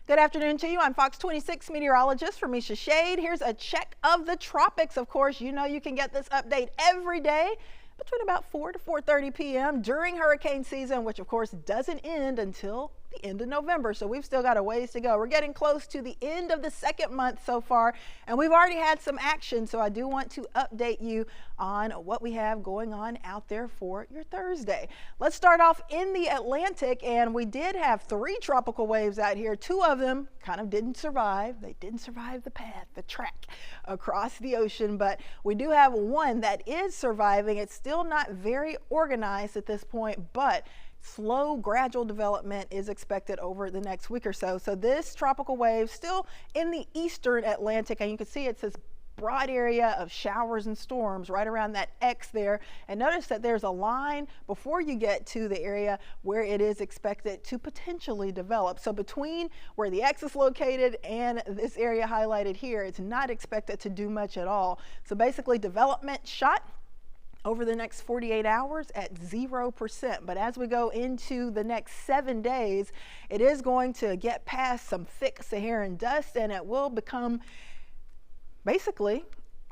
Good afternoon to you. I'm Fox 26 meteorologist Ramisha Shade. Here's a check of the tropics. Of course, you know you can get this update every day between about 4 to 4:30 p.m. during hurricane season, which of course doesn't end until the end of November. So we've still got a ways to go. We're getting close to the end of the second month so far, and we've already had some action. So I do want to update you on what we have going on out there for your Thursday. Let's start off in the Atlantic, and we did have 3 tropical waves out here. 2 of them kind of didn't survive. They didn't survive the path, the track across the ocean, but we do have one that is surviving. It's still not very organized at this point, but slow, gradual development is expected over the next week or so. So this tropical wave still in the eastern Atlantic, and you can see it's this broad area of showers and storms right around that X there. And notice that there's a line before you get to the area where it is expected to potentially develop. So between where the X is located and this area highlighted here, it's not expected to do much at all. So basically development shot over the next 48 hours at 0%. But as we go into the next 7 days, it is going to get past some thick Saharan dust, and it will become basically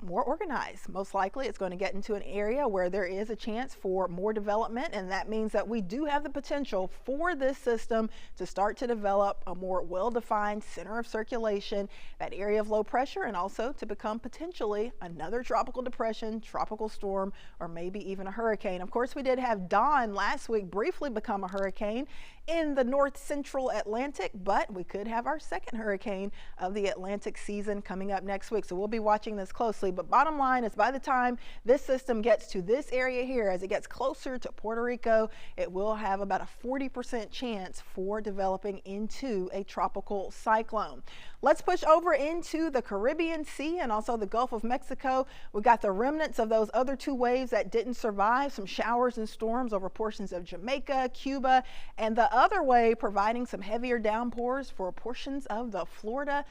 more organized. Most likely it's going to get into an area where there is a chance for more development, and that means that we do have the potential for this system to start to develop a more well-defined center of circulation, that area of low pressure, and also to become potentially another tropical depression, tropical storm, or maybe even a hurricane. Of course, we did have Dawn last week briefly become a hurricane in the north central Atlantic, but we could have our second hurricane of the Atlantic season coming up next week. So we'll be watching this closely. But bottom line is, by the time this system gets to this area here, as it gets closer to Puerto Rico, it will have about a 40% chance for developing into a tropical cyclone. Let's push over into the Caribbean Sea and also the Gulf of Mexico. We got the remnants of those other 2 waves that didn't survive, some showers and storms over portions of Jamaica, Cuba, and the other wave providing some heavier downpours for portions of the Florida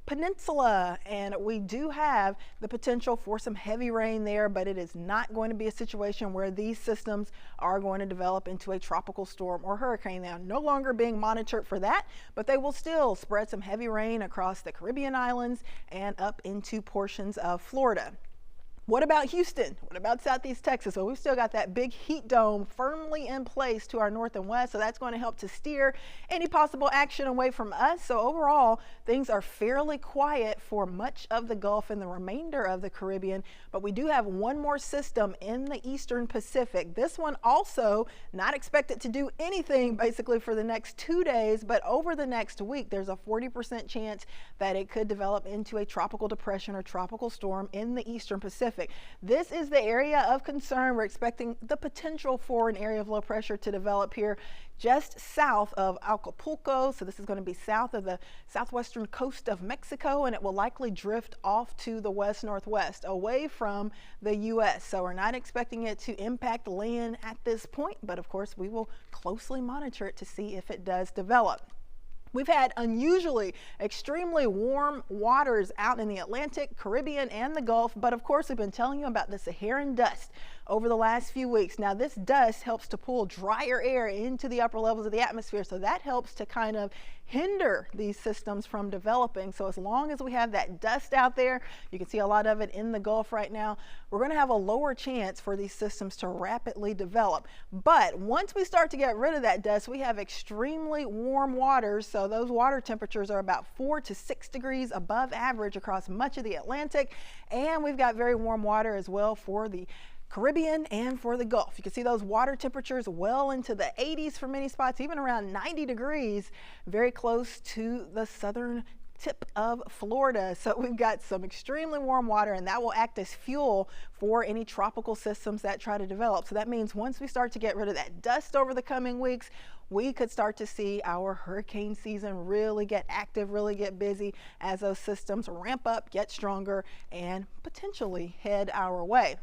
Peninsula. And we do have the potential for some heavy rain there, but it is not going to be a situation where these systems are going to develop into a tropical storm or hurricane. They are no longer being monitored for that, but they will still spread some heavy rain across the Caribbean islands and up into portions of Florida. What about Houston? What about Southeast Texas? Well, we've still got that big heat dome firmly in place to our north and west, so that's going to help to steer any possible action away from us. So overall, things are fairly quiet for much of the Gulf and the remainder of the Caribbean, but we do have one more system in the eastern Pacific. This one also not expected to do anything basically for the next 2 days, but over the next week, there's a 40% chance that it could develop into a tropical depression or tropical storm in the eastern Pacific. This is the area of concern. We're expecting the potential for an area of low pressure to develop here just south of Acapulco. So this is going to be south of the southwestern coast of Mexico, and it will likely drift off to the west-northwest away from the U.S. So we're not expecting it to impact land at this point, but of course we will closely monitor it to see if it does develop. We've had unusually extremely warm waters out in the Atlantic, Caribbean, and the Gulf, but of course we've been telling you about the Saharan dust over the last few weeks. Now this dust helps to pull drier air into the upper levels of the atmosphere, so that helps to kind of hinder these systems from developing. So as long as we have that dust out there, you can see a lot of it in the Gulf right now, we're going to have a lower chance for these systems to rapidly develop. But once we start to get rid of that dust, we have extremely warm waters. So those water temperatures are about 4 to 6 degrees above average across much of the Atlantic, and we've got very warm water as well for the Caribbean and for the Gulf. You can see those water temperatures well into the 80s for many spots, even around 90 degrees, very close to the southern tip of Florida. So we've got some extremely warm water, and that will act as fuel for any tropical systems that try to develop. So that means once we start to get rid of that dust over the coming weeks, we could start to see our hurricane season really get active, really get busy as those systems ramp up, get stronger, and potentially head our way.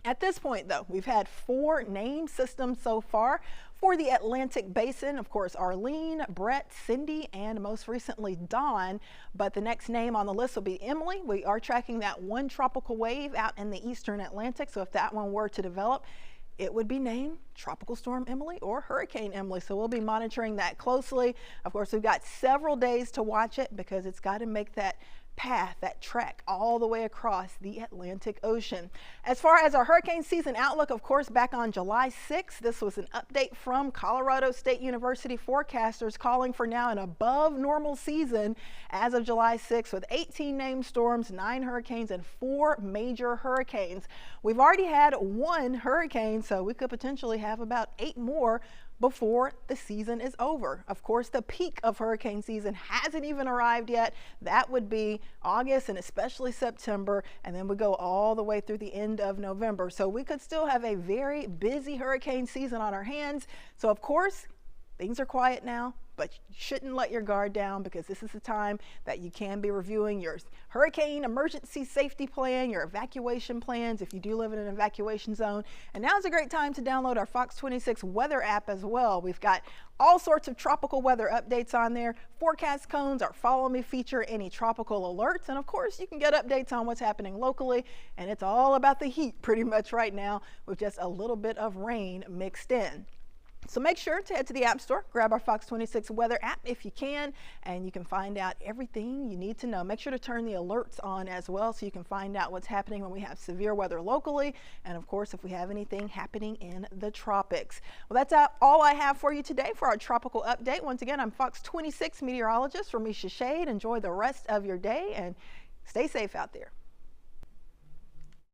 At this point, though, we've had 4 named systems so far for the Atlantic Basin. Of course, Arlene, Brett, Cindy, and most recently Dawn. But the next name on the list will be Emily. We are tracking that one tropical wave out in the eastern Atlantic. So if that one were to develop, it would be named Tropical Storm Emily or Hurricane Emily. So we'll be monitoring that closely. Of course, we've got several days to watch it because it's got to make that path, that trek all the way across the Atlantic Ocean. As far as our hurricane season outlook, of course, back on July 6th, this was an update from Colorado State University forecasters calling for now an above normal season as of July 6th with 18 named storms, 9 hurricanes, and 4 major hurricanes. We've already had 1 hurricane, so we could potentially have about 8 more before the season is over. Of course, the peak of hurricane season hasn't even arrived yet. That would be August and especially September, and then we go all the way through the end of November. So we could still have a very busy hurricane season on our hands. So of course, things are quiet now, but you shouldn't let your guard down because this is the time that you can be reviewing your hurricane emergency safety plan, your evacuation plans if you do live in an evacuation zone. And now is a great time to download our Fox 26 weather app as well. We've got all sorts of tropical weather updates on there, forecast cones, our follow me feature, any tropical alerts, and of course you can get updates on what's happening locally. And it's all about the heat pretty much right now with just a little bit of rain mixed in. So make sure to head to the App Store, grab our Fox 26 weather app if you can, and you can find out everything you need to know. Make sure to turn the alerts on as well so you can find out what's happening when we have severe weather locally, and of course if we have anything happening in the tropics. Well, that's all I have for you today for our tropical update. Once again, I'm Fox 26 meteorologist Ramisha Shade. Enjoy the rest of your day and stay safe out there.